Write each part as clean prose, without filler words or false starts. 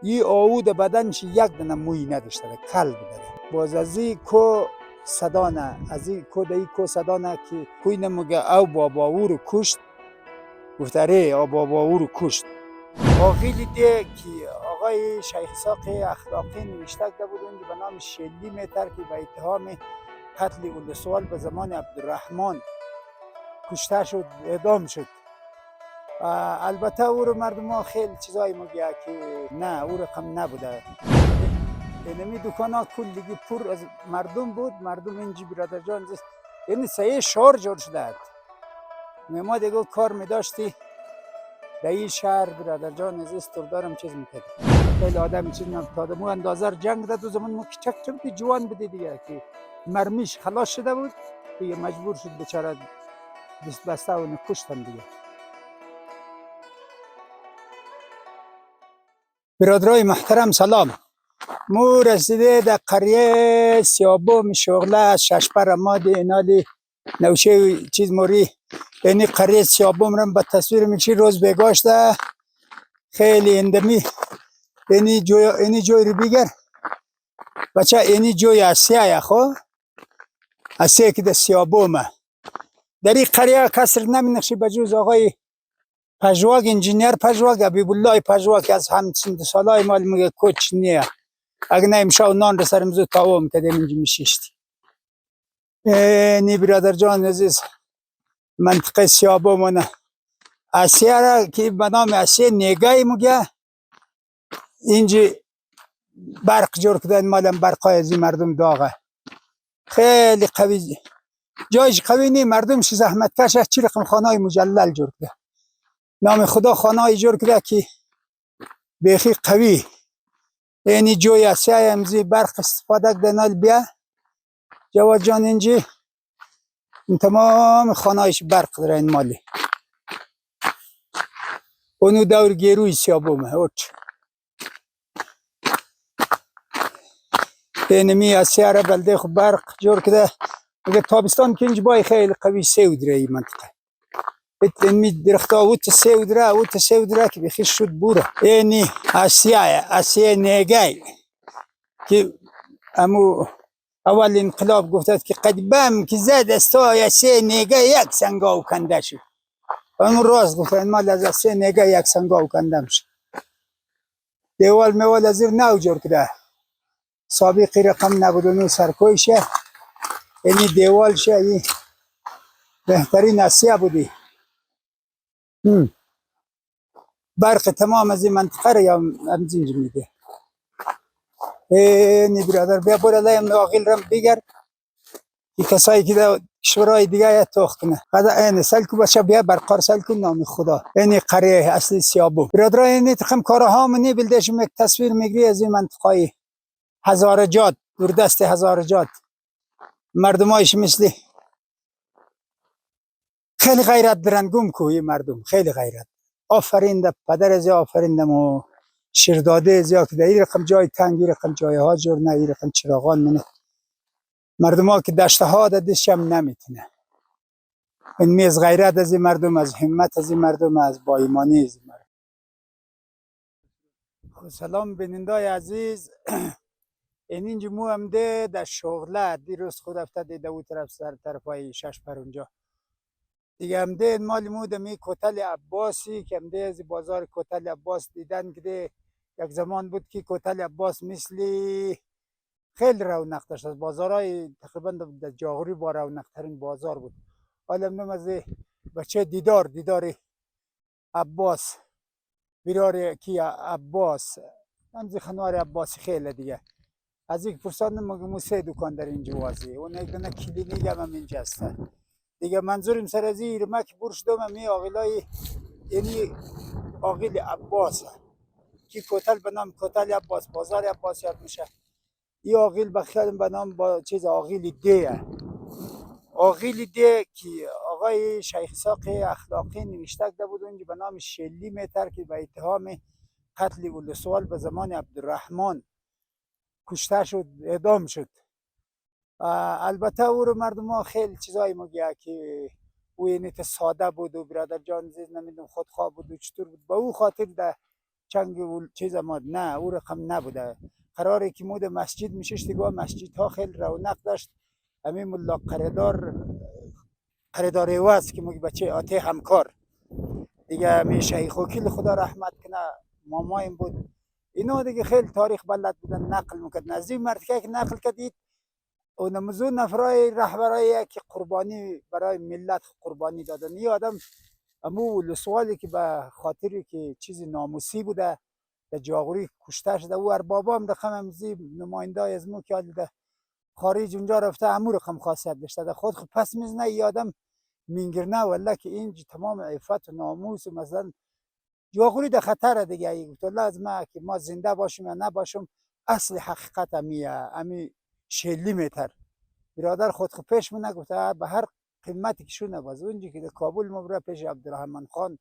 این آود بدنش یک دونه موی نداشته، قلب داره. باز از این کو صدا نه، از این کو دایی کو صدا نه که کوی نموگه او بابا او رو کشت. گفته ره او بابا او رو کشت. آقیلی ده که آقای شیخ ساق اخلاقی نوشته بود اونجا به نام شلی میتر که به اتهام قتل اولسوال به زمان عبدالرحمن کشته شد، اعدام شد. البته او رو مردم ها خیلی چیزایی میگه که نه او رقم نبوده. اینمی دکان ها کلگی پر از مردم بود. مردم اینجی برادر جان یعنی سایه شهر جور شده. ما دیگه کار میداشتی در این شهر برادر جان از استردارم چیز میکرد. خیلی آدم چیز نمی‌افتاده. مو اندازه جنگ ده تو زمان ما کچک که جوان بوده دیگه که مرمیش خلاص شده بود دیگه مجبور شد بیچاره دست بسته و نکشتن دیگه. برادرای محترم سلام. مو رسیده در قریه سیابوم شغله ششپر ماد اینالی نوشه چیز موری. یعنی قریه سیابوم رم با تصویر میکشی روز بگاشته خیلی اندمی. اینی جوی رو بیگر بچه اینی جوی اسیه خو اسیه که در سیابومه. در این قریه کسر نمی نقشی بجوز آقای پژواک انجینیر پژواک حبیب الله پژواک که از همچین سالای مال میگه کوچ نیه. اگه نمیشه نان رو سرم زود تاوم کردیم اینجا میشیشتی. نی برادر جان عزیز منطقه سیابومونه اسیه را که به نام اسیه نیگای میگه. اینجا برق جور کردن مالم برقای از این مردم داغه خیلی قوی. جایش قوی نی مردمش زحمت کشه چی رقم خانه مجلل جور کرده. نام خدا خانه جور کرده که بیخی قوی. یعنی جوی اسیه امزی برق استفاده کردن بیا جواد جان اینجا این تمام خانهایش برق داره این مالی. اونو دور گیروی سیابومه اوچ. اینمی اسیه را بلده خب برق جور کرده. اگه تابستان که اینجا بای خیلی قوی سیو داره این منطقه. اینمی درختا اوت سیو داره که بخیر شد بوره. اینی اسیه نیگای که امو اول انقلاب گفتد که قدبم که زد استا اسیه نیگای یک سنگاو کنده شد. اون راست گفتن مال از اسیه نیگای یک سنگاو کنده شد. دیوال موال از نو جور کرده. سابقی رقم 99 سرکویشه. اینی دیوال شه بهترین اسیه بودی. برق تمام از این منطقه را یا امزینج میده. اینی برادر بیا برو لایم آقیل رم بگر که کسایی که در کشورهای دیگه یا توخ کنه قدر این سلکو بچه بیا برقار سلکو نام خدا. اینی قریه اصلی سیابو برادر اینی تخم کاره ها منی بلدش یک تصویر میگری از این منطقه هزارجات دوردست هزارجات مردمایش مثلی خیلی غیرت دارن. گم کوی مردم خیلی غیرت. آفرین ده پدر از آفرین دمو شیرداده از یا که این رقم جای تنگی رقم جای ها جور نه این رقم چراغان منه مردم ها که دشته ها دادش هم نمیتونه. این میز غیرت از این مردم از همت از این مردم از با ایمانی از این مردم. سلام بینندای عزیز. اینجا مو هم ده در شغله دیروز خود افتاده ده او طرف سر طرف های شش پر اونجا دیگه هم ده مال مودمی کوتل عباسی که هم ده از بازار کوتل عباس دیدن که ده یک زمان بود که کوتل عباس مثلی خیلی رونق داشت. از بازارهای تقریبا در جاغوری با رونق ترین بازار بود. حالا من از بچه دیدار عباس بیرار کی عباس من خانوار عباسی خیلی دیگه از یک پرسان مگه سه دکان در اینجا وازی اون یک دونه کلینیک هم اینجا هست دیگه. منظورم سر از این ما که برش دوم می آقیلای یعنی آقیل عباس که کوتل به نام کوتل عباس بازار عباس یاد میشه. این آقیل بخیالم به نام با چیز آقیل ده که آقای شیخ ساق اخلاقی نوشته بود اونجا به نام شلی میتر که به اتهام قتل اولسوال به زمان عبدالرحمن کشته شد، اعدام شد. البته او رو مردم ها خیلی چیزایی میگه که او اینت ساده بود و برادر جان عزیز نمیدونم خودخواه بود و چطور بود. با او خاطر ده چنگ چیز ما نه او رقم نبوده. قراره که مود مسجد میشش دیگه مسجد ها خیلی رونق داشت. همین ملا قردار ایواز که مگه بچه آته همکار دیگه می شیخ وکیل خدا رحمت کنه مامایم بود. اینا دیگه خیلی تاریخ بلد بودن نقل میکرد. نزدیک مرد که نقل کردید اون مزون نفرای رهبرایی که قربانی برای ملت قربانی دادن. یه آدم امو سوالی که به خاطری که چیز ناموسی بوده در جاغوری کشته شده و اربابا هم دخم امزی نماینده از مو که ده خارج اونجا رفته امو رقم خاصیت داشته ده خود خب پس میزنه یه آدم مینگرنه ولی که این تمام عفت و ناموس و مثلا جاغوری در خطر دیگه. ای تو لازمه که ما زنده باشیم یا نباشیم اصل حقیقت امی شلی میتر برادر خود خود پیش منه گفته به هر قیمتی که شونه باز اونجی که در کابل مبره پیش عبدالرحمن خان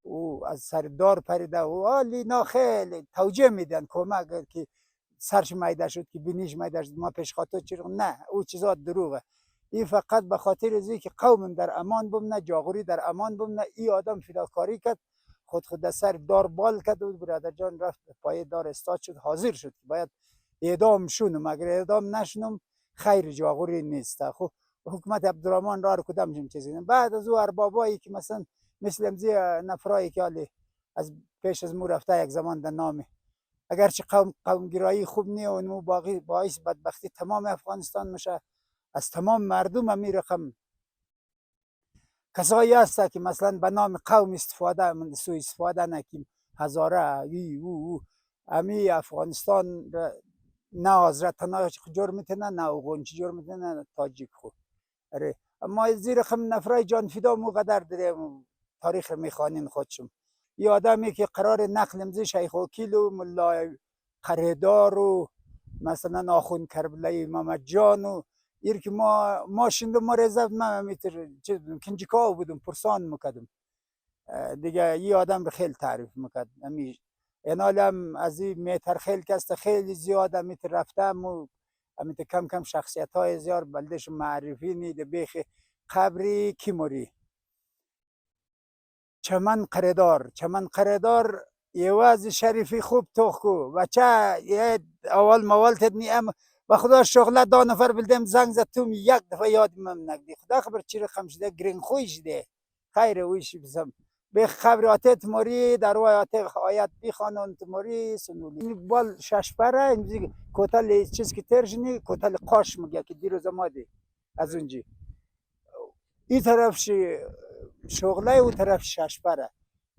او از سردار پریده و لینا خیلی توجیه میدن کمک که سرش میده شد که بینیش میده شد ما پیش خاطر چرا نه او چیزات دروغه. این فقط به خاطر ازی که قوم در امان بمونه جاغوری در امان بمونه. این آدم فداکاری کرد خود سر دار بال کرد و برادر جان رفت پای دار استاد شد حاضر شد که باید اعدام شونم اگر اعدام نشونم خیر جاغوری نیست. خب حکومت عبدالرحمن را کدام چیزی بعد از او اربابایی که مثلا مثل امزی نفرایی که حالی از پیش از مو رفته یک زمان در نامه اگرچه قومگرایی خوب نی و نمو باقی باعث بدبختی تمام افغانستان میشه. از تمام مردم امی رقم کسایی هسته که مثلا به نام قوم استفاده من سوء استفاده نکیم هزاره او امی افغانستان نه حضرت تنها جور میتونه نه اوغونچی جور میتونه نه تاجیک خود اره. اما زیر رقم نفرای جان فدا مو قدر داریم تاریخ میخوانین خودشون. یه آدمی که قرار نقل امزی شیخ وکیل و ملا قریدار و مثلا آخون کربلای محمد جان و ایر که ما شنده ما رزد ما میتر کنجکاو بودم پرسان میکردم دیگه. یه آدم خیلی تعریف میکرد امی اینال هم از این میتر خیلی کست خیلی زیاد میتر رفتم و امیت کم کم شخصیت های زیاد بلدش معرفی نیده بیخ قبری کیموری چمن قردار یواز شریفی خوب توخو بچه یه اول موال تدنی ام و خدا شغله دا نفر بلدم زنگ زد توم یک دفعه یادم نگدی خدا خبر چی رقم شده گرین خویش ده خیر ویش بسم به خبر آته تموری در روی آته آیت بیخانون تموری سنولی این بال شش پره این کوتال چیز که ترجنی کوتال قاش میگه که دیروز ماده از اونجی این طرف شغله و طرف ششپره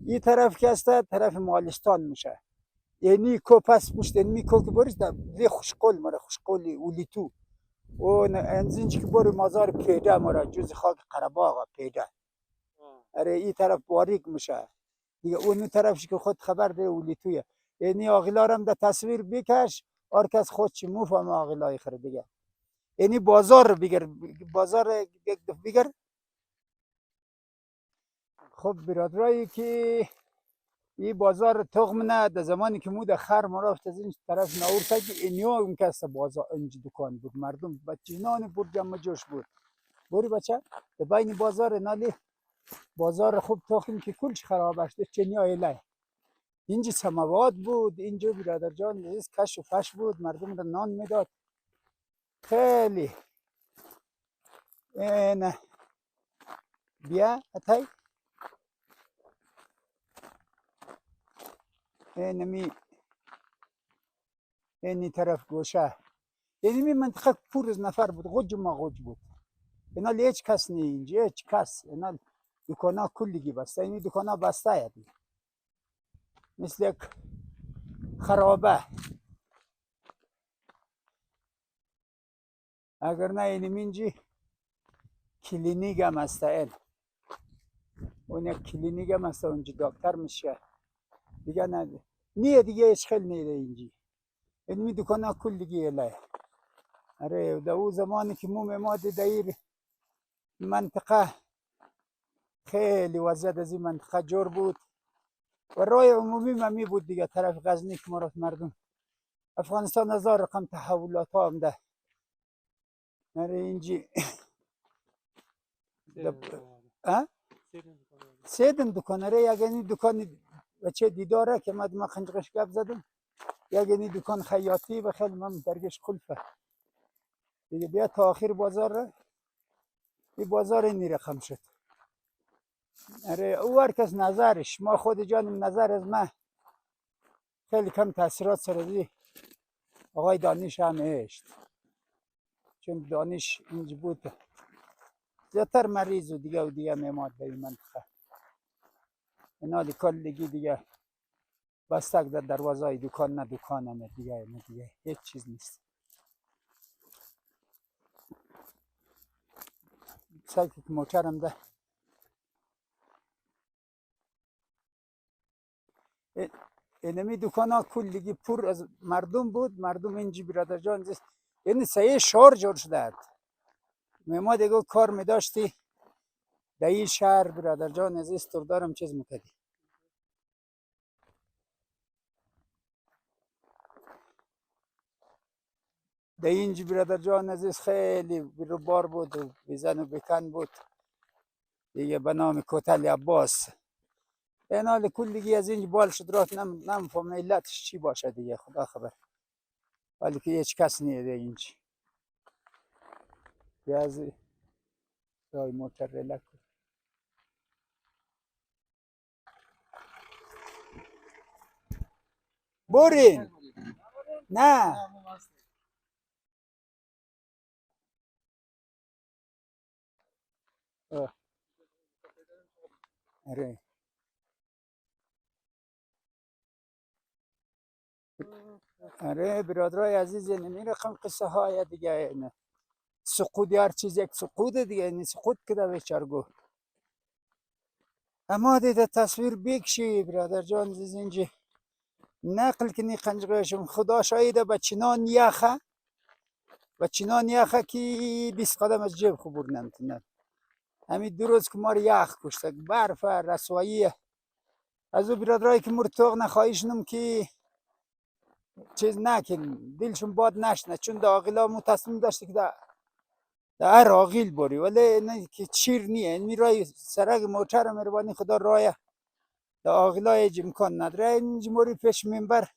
این طرف که است طرف مالستان میشه یعنی کو پس پشت می کو که بریز ده خوشقل مره خوشقل اولی تو و انزینج که بری مازار پیده مره جز خاک قرباغ پیده اره این طرف باریک میشه دیگه اون طرفش که خود خبر ده اولی تویه. یعنی آقیلارم ده تصویر بکش هر کس خود چی موفهم آقیلای خره دیگه. یعنی بازار بگر بازار بگر خب برادرایی که این بازار تخم نه در زمانی که مو در خر ما رفت از این طرف نور سگ اینیا اون کس بازار اینج دکان بود مردم بچه نان پر جمع جوش بود بوری بچه در بین بازار نالی بازار خوب تخم که کلش خراب شده چنیا ایله اینجا سماوات بود اینجا برادر جان از کش و فش بود مردم در نان میداد خیلی نه بیا اتای اینمی اینی طرف گوشه یعنی می منطقه پر از نفر بود غج ما غج بود اینا هیچ کس نی اینجا هیچ کس اینا دکانا کلگی بسته این دکانا بسته یدی مثل یک خرابه اگر نه اینم اینجی کلینیک هم هسته این اون یک کلینیک هم هسته اونجا دکتر میشه دیگه نه نیه دیگه هیچ خیلی نیده اینجی اینمی دکانا کلگی الهی اره در او زمانی که مو میماده دایر منطقه خیلی وضعیت از این منطقه جور بود و رای عمومی ممی بود دیگه طرف غزنی که مرات مردم افغانستان هزار رقم تحولات ها هم ده نره اینجی سیدن دکان ره یعنی دکان بچه دیداره که ما خنجقش گپ زدم یک اینی دکان خیاطی و خیلی من درگش خلفه دیگه بیا تا آخر بازار را این بازار اینی رقم شد. اره او هر کس نظرش ما خود جانم نظر از من خیلی کم تاثیرات سر آقای دانش هم هشت چون دانش اینج بود زیادتر مریض و دیگه میماد به این منطقه اینا کلگی دیگه بستک در دروازه های دکان نه دیگه هیچ چیز نیست. سایت که موترم ده اینمی دکان ها کلگی پر از مردم بود. مردم اینجی برادر جان این سایه شهر جور شده ما دیگه کار میداشتی در این شهر برادر جان از استردارم چیز میکردی در اینجی برادر جان عزیز خیلی بروبار بود و بزن و بکن بود دیگه به نام کوتل عباس. این حال کلگی از اینج بال شد رات نمیفهم علتش چی باشه دیگه خدا خبر ولی که هیچ کس نیده اینج از رای موتر رلک برین نه آره آره برادرای عزیز این رقم قصه های دیگه اینه سقوط هر چیز یک سقوط دیگه این سقوط کده بیچارگو اما دیده تصویر بکشی برادر جان عزیز اینجی نقل کنی قنجقشم خدا شایده به چنان یخه که 20 قدم از جیب خبور نمیتونن همین 2 روز که ما رو یخ کشته برف رسوایی از او برادرایی که مرتوق نخواهیشنم که چیز نکن دلشون باد نشنه چون داغیلا مو تصمیم داشته که در آغیل باری ولی نه که چیر نیه این رای سرک موتر مهربانی خدا رای در آغیلا هیچ امکان نداره این جمهوری پیش منبر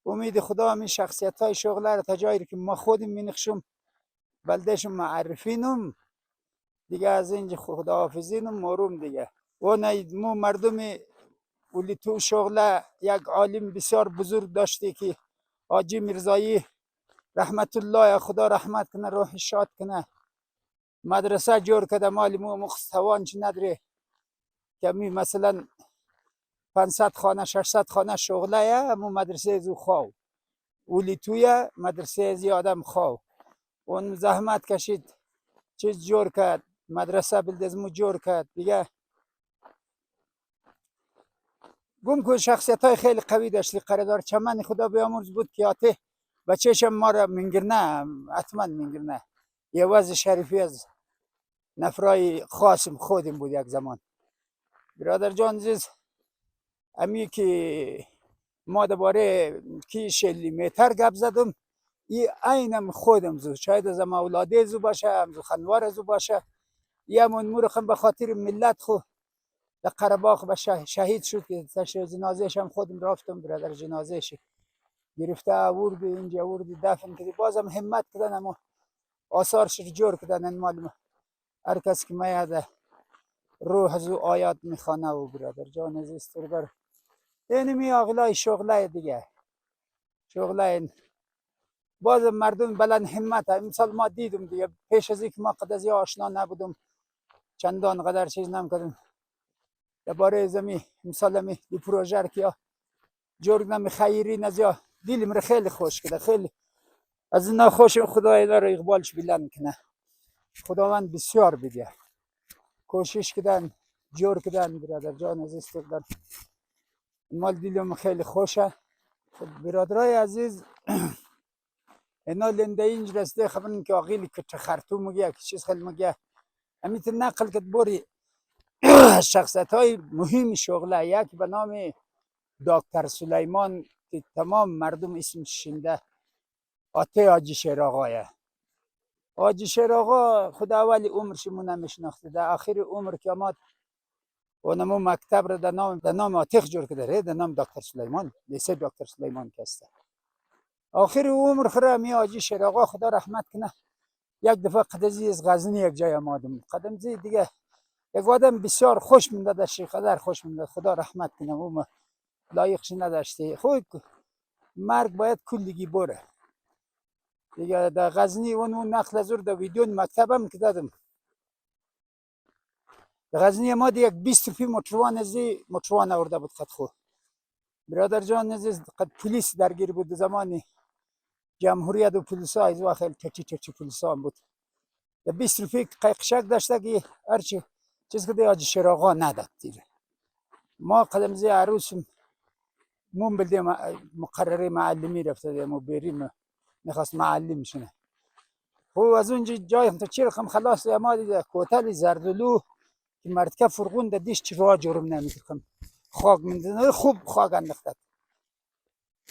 امید خدا همین شخصیت های شغله رو تجایی که ما خودم مینخشم بلدهشم معرفینم دیگه از اینجا خداحافظینم مروم دیگه و نه مو مردم ولی تو شغله یک عالم بسیار بزرگ داشتی که حاجی میرزایی رحمت الله خدا رحمت کنه روح شاد کنه مدرسه جور کده مالی مو مخستوان چی نداره که می مثلا 500 خانه 600 خانه شغله یا مو مدرسه ازو خواو ولی توی مدرسه ازی آدم خواو اون زحمت کشید چیز جور کرد مدرسه بلدزمو جور کرد دیگه گم که شخصیت های خیلی قوی داشتی قراردار چمن خدا بیامرز بود که آته بچهشم ما را منگرنه حتما منگرنه یه وضع شریفی از نفرای خاصم خودم بود یک زمان برادر جان عزیز امی که ما دوباره کی شلی میتر گپ زدم ای عینم خودم زو شاید از اولاده زو باشه همزو خنوار زو باشه یه من مورخم به خاطر ملت خو در قرباق به شهید شد که جنازهش هم خودم رفتم برادر جنازهش گرفته آورد اینجا آورد دفن کردی بازم همت کردن اما آثارش رو جور کردن این معلومه هر کس که میاد روح زو آیات میخوانه و برادر جان عزیز استرگر یعنی می اغلای شغله دیگه شغله باز مردم بلند همت مثال ما دیدم دیگه پیش از اینکه ما قدازی آشنا نبودم چندان قدر چیز نمیکردم درباره زمین مثلا می دی پروژه که جور نمی خیری نزیا دلم رو خیلی خوش کرده خیلی از اینا خوش خدای داره اقبالش بلند کنه خداوند بسیار بده کوشش کردن جور کردن برادر جان عزیز کردن مال دلم خیلی خوشه برادرای عزیز اینا لنده اینج رسته خبرن که آقیلی که خرطوم میگه که چیز خیلی میگه امیت نقل کد بوری شخصیت های مهم شغله یکی به نام دکتر سلیمان که تمام مردم اسم شنده آته حاجی شیر آقایه حاجی شیر آقا خدا اولی عمرش مو نمیشناخته در آخر عمر که آمد اونمو مکتب را در نام عاتق جور کرده، در نام دکتر سلیمان، لیسه دکتر سلیمان کسته. آخر عمر خره می آجی شیر آقا خدا رحمت کنه، یک دفعه قدزی از غزنی یک جای آمادم، قدمزی دیگه یک آدم بسیار خوش مونده در شیخ قدر خوش مونده، خدا رحمت کنه، او لایقش نداشته. خود مرگ باید کلگی بره دیگه. در غزنی اون نخل زور در ویدیون مکتبم که دادم، در غزنی ما دیگه 20 روپی موتروان ازی موتروان آورده بود قد خو برادر جان ازی قد پلیس درگیر بود زمانی جمهوریت و پلیس ها از وقت چچی پلیس ها هم بود. در 20 روپی قیقشک داشته که هرچی چیز که دیگه آجی شراغا نداد دیگه. ما قدمزی عروسم مون بلده مقرره معلمی رفته دیگه، ما بریم میخواست معلم شنه. خب از اونجا جای هم تا چی رقم خلاص ما دیده کوتل زردلو که مرتکه فرغون در دیش چی را جرم نمیکرم خاک مندنه خوب خاک اندختد.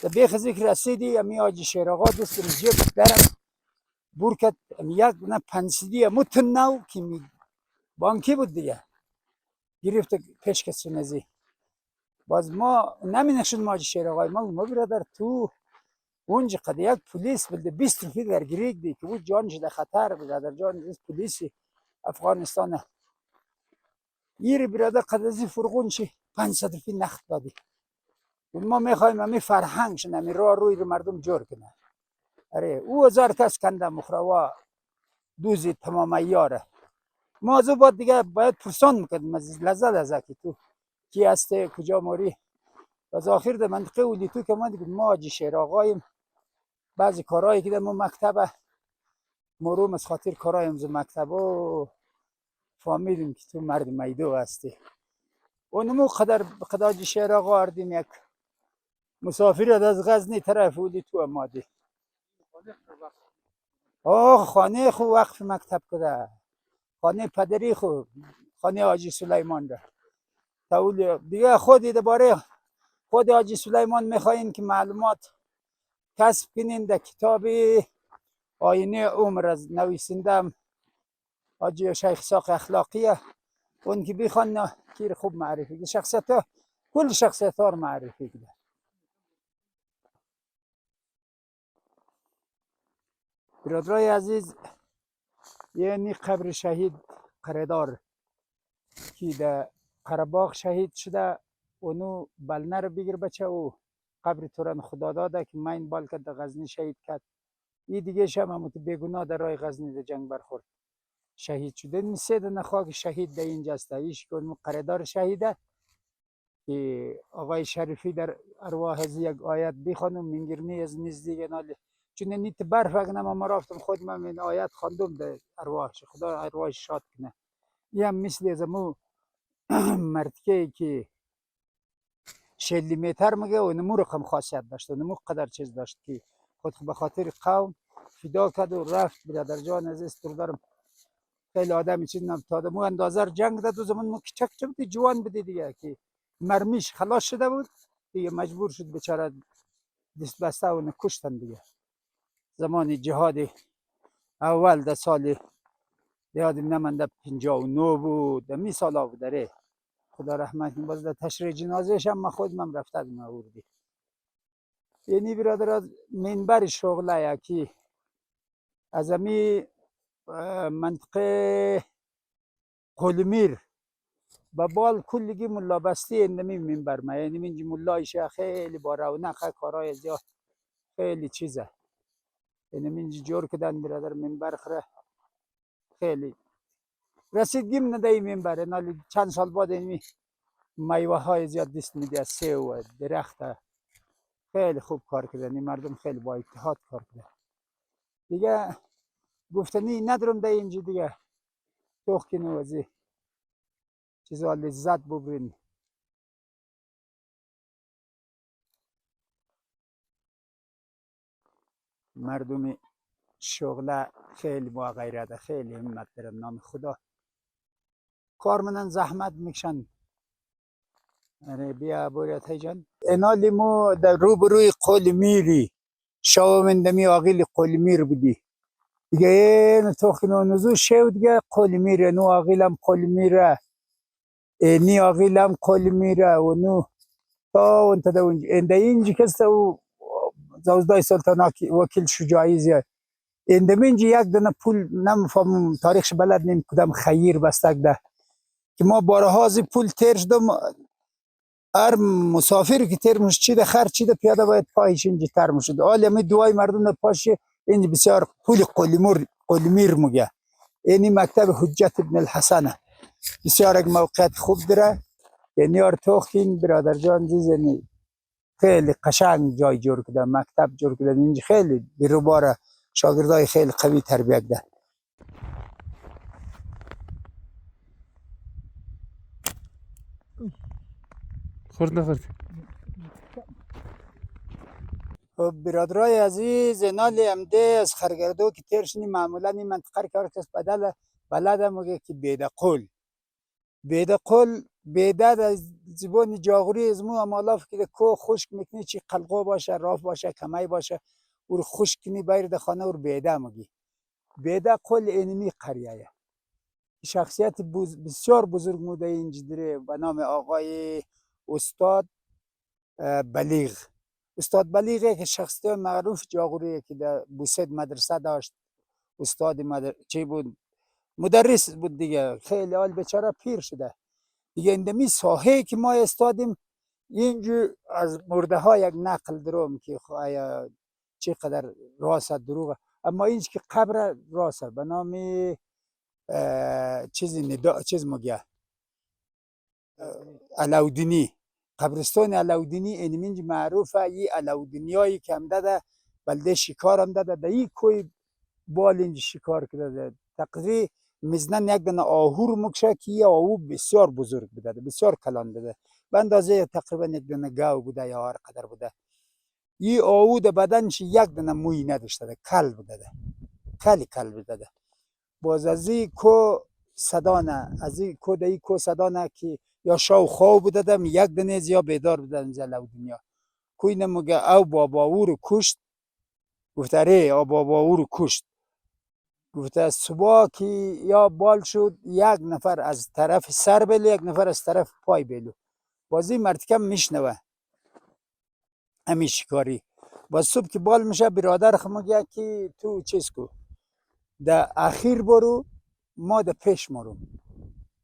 در بیخ ذکر رسیدی امی آجی شیراغا دست رو جیب درم بورکت امی یک نه پنسیدی متن نو که بانکی بود دیگه گرفت پیش کسی نزی. باز ما نمینشون ما آجی شیراغای ما برادر تو اونجا قد یک پلیس بلده 20 روپی در گریگ دی که بود جانش در خطر برادر جان از پلیسی افغانستان یه برادر قد ازی فرغون چی 500 روپی نخت دادی. ما میخوایم امی فرهنگ شن امی راه روی رو مردم جور کنه. اره او 1000 کس کنده مخروا دوزی تمام ایاره. ما از بعد دیگه باید پرسان میکردیم از لذت از که تو کی هسته کجا موری. از آخر در منطقه اولی تو که ما دیگه ما آجی شیر آقایم بعضی کارهایی که در ما مکتبه مروم از خاطر کارهایم از مکتبه فهمیدیم که تو مرد میدو هستی. اونمو قدر آجی شیر آقا اردیم یک مسافری از غزنی طرف اولی تو امادی خانه خو وقف مکتب کده، خانه پدری خو خانه آجی سلیمان ده تاول دیگه. خودی درباره خود آجی سلیمان میخواین که معلومات کسب کنین در کتاب آینه عمر از نویسنده آجی شیخ ساق اخلاقیه اون که بخوان کیر خوب معرفی که شخصیت ها کل شخصیت ها رو معرفی کده. برادرای عزیز یعنی قبر شهید قردار که در قرباغ شهید شده اونو بلنه رو بگیر بچه و قبر تورن خدا داده که من بال کرد در غزنی شهید کرد. این دیگه شم هم بیگناه در راه غزنی در جنگ برخورد شهید شده. این سه دنه خاک شهید در اینجاست. ایش که اونو قردار شهیده که آقای شریفی در ارواح از یک آیت بخوانم منگرنی از نزدیک ناله چون نیت برف اگه ما رفتم خود من این آیت خواندم در ارواحش خدا ارواحش شاد کنه. این هم مثل از مو مرتکه که 40 متر میگه و نمو رقم خاصیت داشت و نمو قدر چیز داشت که خود به خاطر قوم فدا کرد و رفت. برادر جان عزیز تو دارم خیلی آدمی چیز نبتاده مو اندازه جنگ داد و زمان مو کچک بودی جوان بودی دیگه که مرمیش خلاص شده بود دیگه مجبور شد بیچاره دست بسته و نکشتن دیگه. زمان جهاد اول در سال یادم نمانده 59 بود می سالا بود داره خدا رحمت کنه. باز در تشریح جنازهش هم خودم رفتم آوردی. یعنی برادر از منبر شغله یکی از امی منطقه قلمیر با بال کلگی ملا بستی اندمی منبر ما یعنی منجی ملایش خیلی با رونق کارهای زیاد خیلی چیزه یعنی منجی جور کدن برادر منبر خره خیلی رسیدگیم نده این منبر نالی چند سال بعد اینمی میوه های زیاد دست میده از سیب و درخت خیلی خوب کار کردن. این مردم خیلی با اتحاد کار کردن دیگه. گفتنی ندارم در اینجا دیگه توخ کنو ازی چیزا لذت ببرین. مردم شغله خیلی با غیرت خیلی همت دارن نام خدا کارمنن زحمت میکشن. بیا بوریت های جان اینا لیمو در روبروی قلمیری شاومندمی آقیل قلمیر بودی دیگه. این توخ کنو نزو شو دیگه قلمیر نو آقیلم قلمیره اینی آقیل هم قول میره و نو تا اون تا اونج اینده اینجا کسته و 12 سال تا وکیل شجاعی زیاد اینده منجی یک دونه پول نمیفهمم تاریخش بلد نیم کدام خیر بستک ده که ما بارها از پول تیر شدم هر مسافر که تیر مش چیده خرج چیده پیاده باید پایش اینجا تر مشد حال می دوای مردم پاش اینجا بسیار پول قلیمیر مگه اینی مکتب حجت ابن الحسنه بسیار یک موقعیت خوب داره یعنی ارتوخین برادر جان زیزنی خیلی قشنگ جای جور کده مکتب جور کده اینجا خیلی بیروباره شاگردای خیلی قوی تربیت ده خورد نخورد. خب برادرای عزیز نالی امده از خرگردو که تیرشنی معمولا این منطقه که هر کس بلده مگه که بیده قل بیده از زبان جاغوری از مو امالاف که کو خشک میکنی چی قلقو باشه راف باشه کمی باشه او خشک کنی بایر ده خانه اور بیده مگی بیده قل اینمی قریه شخصیت بسیار بزرگ موده اینجا داره به نام آقای استاد بلیغ استاد بلیغه که شخصیت معروف جاغوریه که در بوسید مدرسه داشت استاد چی بود مدرس بود دیگه خیلی حال بیچاره پیر شده دیگه اندمی ساحه که ما استادیم اینجا از مرده ها یک نقل دروم که خواهی چقدر راست دروغه اما اینج که قبر راست به نام چیز مگه علاودینی قبرستان علاودینی اینمینج معروفه ای علاودینی هایی که هم داده بلده شکار هم داده در این کوی بال اینج شکار کرده تقریبا مزنن یک دنه آهور مکشه که یه آهو بسیار بزرگ بوده بسیار کلان بوده به اندازه تقریبا یک دنه گاو بوده یا هر قدر بوده این آهو در بدنش یک دنه موی نداشته کل بوده کل بوده باز از این کو صدانه از این کو در این کو صدانه که یا شاو خواه بوده دم یک دنه یا بیدار بوده در دنیا کوی نموگه او بابا او رو کشت گفته ره او بابا او رو کشت گفته صبح که یا بال شد یک نفر از طرف سر بلو یک نفر از طرف پای بلو بازی مرتکب میشنوه همین شکاری باز صبح که بال میشه برادر خمگه که تو چیز کو در اخیر برو ما در پیش مروم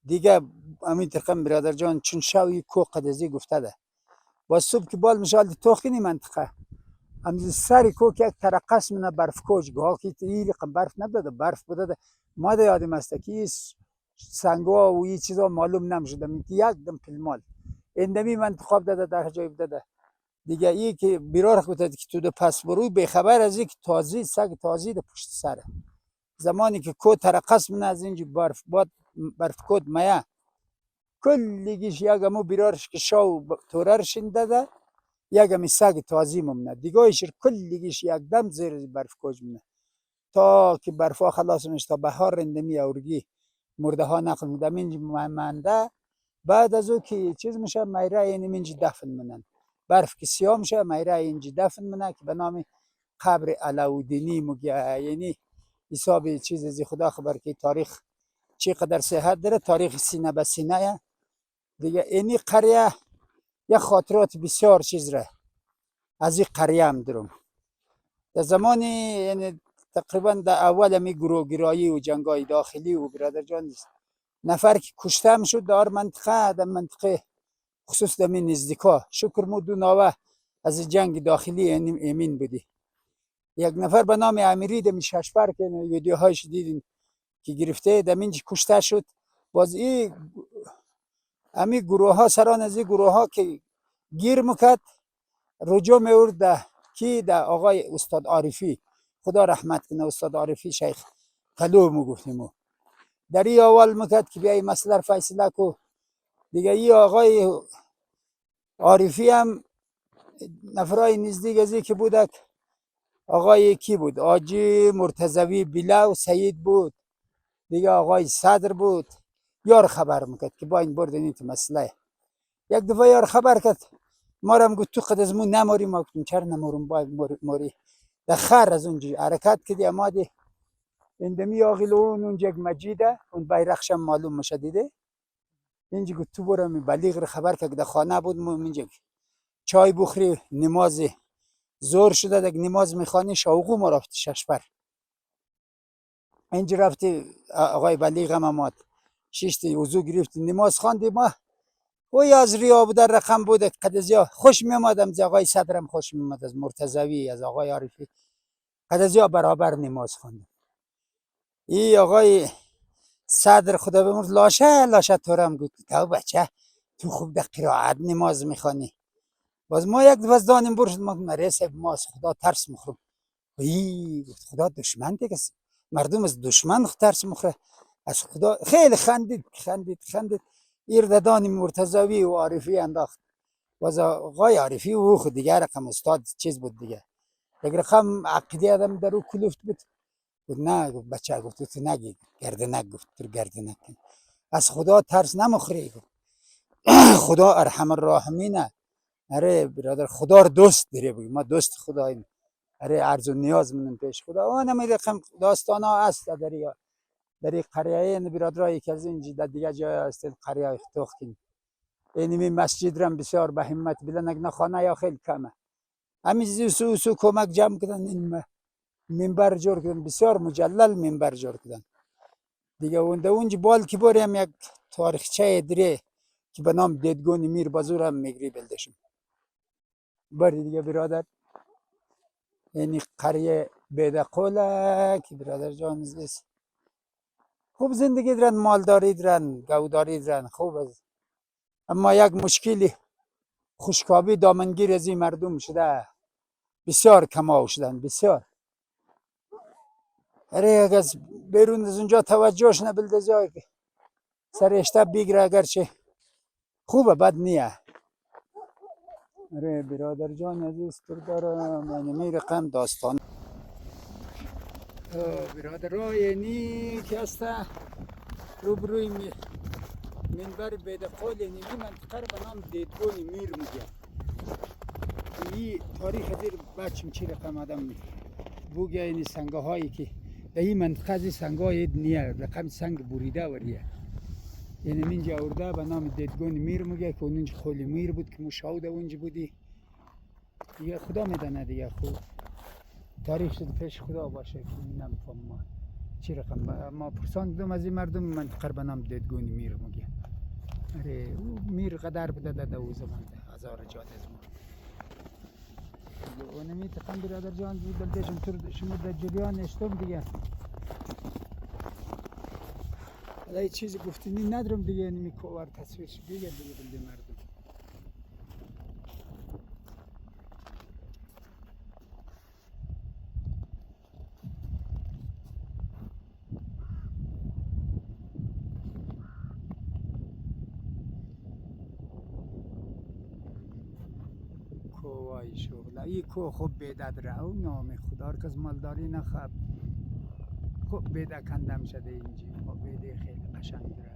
دیگه همین ترقم برادر جان چون شوی کو قدزی گفته ده باز صبح که بال میشه حال توخینی منطقه همز سری کو که یک ترقص منه برف کوچ گاه که ایلی برف نبوده برف بوده ما ده یادم است که سنگا و این چیزا معلوم نمیشده یک دم پلمال اندمی من انتخاب داده در جای داده دیگه ای که بیرار گفته که تو ده پس برو بخبر از اینکه تازی سگ تازی ده پشت سره زمانی که کو ترقص منه از اینجا برف باد برف کود مایه کلیگیش یک امو بیرارش که شاو توررش داده یک امی سگ تازی ممنه دیگهش کلیگیش یک دم زیر برف کوچ مونه تا که برفا خلاص میشه تا بهار رندمی اورگی مرده ها نقل میده اینج منده بعد از او که چیز میشه میره یعنی اینج دفن منن برف که سیاه میشه میره اینج دفن منه که به نام قبر علاودینی مگه یعنی حساب چیز از خدا خبر که تاریخ چی قدر صحت داره تاریخ سینه به سینه دیگه اینی قریه یه خاطرات بسیار چیز ره از این قریه هم دارم در زمانی یعنی تقریبا در اول می گروهگرایی و جنگای داخلی و برادر جان نفر که کشته هم شد در منطقه خصوص در می نزدیکا شکر مو دو ناوه از جنگ داخلی امین بودی یک نفر به نام امیری در می ششپر که ویدیوهایش دیدین که گرفته در منج کشته شد باز این امی گروه ها سران از این گروه ها که گیر مکد رجوع میورد کی در آقای استاد عارفی خدا رحمت کنه استاد عارفی شیخ قلو مو گفتیم در این اول مکد که بیای مسئله فیصله کو دیگه این آقای عارفی هم نفرای نزدیک از که بودک آقای کی بود آجی مرتضوی بلا و سید بود دیگه آقای صدر بود یار خبر میکرد که با این بردنی تو مسئله یک دفعه یار خبر کرد ما را هم گفت تو قد از مون نماری ما گفتیم چرا نمارم باید ماری در خر از اونجا حرکت کردی اما دی اندمی آقیل اون اونجا یک مجیده اون بیرخش هم معلوم میشه دیده اینجا گفت تو برو می بلیغ رو خبر که در خانه بود اینجا چای بخوری نماز زور شده دیگه نماز میخوانی شوقو ما رفت ششپر اینجا رفتی آقای بلیغ هم آمد شیشتی وضو گرفتی نماز خواندی ما وی از ریا در رقم بوده قدزیا خوش میامدم از آقای صدرم خوش میامد از مرتضوی از آقای عارفی قدزیا برابر نماز خواندم ای آقای صدر خدا بمرد لاشه تورم گفت تو بچه تو خوب در قرائت نماز میخوانی باز ما یک وزدانیم برشد ما مریسه ماست خدا ترس مخورم ای گفت خدا دشمن دیگه مردم از دشمن ترس مخوره از خدا خیلی خندید ایرددان مرتضوی و عارفی انداخت باز آقای عارفی او خود دیگه رقم استاد چیز بود دیگه یک رقم عقیده آدم در او کلفت بود گفت نه گفت بچه گفت تو نگی گردنک گفت تو گردنک از خدا ترس نمخوری گفت خدا ارحم الراحمینه اره برادر خدا رو دوست داره بگی ما دوست خداییم اره عرض و نیاز منم پیش خدا اون می رقم داستان ها هست در این قریه این برادرای که از اینجا در دیگه جای هست قریه توختین اینمی مسجد رم بسیار به همت بلنگ نخانه یا خیلی کمه همین سو کمک جمع کردن این منبر جور کردن بسیار مجلل منبر جور کردن دیگه اونجا بال که بریم یک تاریخچه دره که به نام دیدگون میر بازور هم میگری بلدشم باری دیگه برادر یعنی قریه بیدقوله که برادر جان است خوب زندگی درن مالداری درن گوداری درن خوب است اما یک مشکلی خوشکابی دامنگیر از این مردم شده بسیار کماو شدن بسیار اره اگر بیرون از اونجا توجهش نبلده جای که سرشته بگیره اگرچه خوبه بد نیه اره برادر جان عزیز تو دارم من میرقم داستان برادرای نی که هسته روبروی منبر بیدقول نیمی منطقه به نام دیدگون میر میگه این تاریخ دیر بچم چی رقم آدم بوگه این سنگه هایی که در این منطقه از سنگه های نیه رقم سنگ بریده وریه یعنی اینجا ارده به نام دیدگون میر میگه که اونجا خولی میر بود که مشاهده اونجا بودی دیگه خدا میدانه دیگه خوب تاریخ شد پیش خدا باشه که نمیفهم ما چی رقم ما پرساندم از این مردم منطقه به نام دیدگون میر میگه اره میر قدر بده در او زمان هزار جاد از ما اونمی تقام برادر جان بلدشم تو شما در جریان اشتم دیگه حالا چیزی گفتنی ندارم دیگه نمی کوار تصویرش دیگه بلده مردم کوای شغل ای کو خوب بیداد رو نام خدا که از مالداری نخواب خوب بیده کندم شده اینجا خوب بیده خیلی قشنگ داره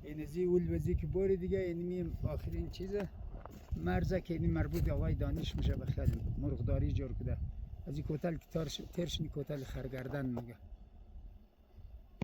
این ازی اولوزی که باری دیگه اینمی آخرین چیزه مرزه که این مربوط آقای دانش میشه بخیلی مرغداری جور کده از این کوتل که ترشنی کوتل خرگردن میگه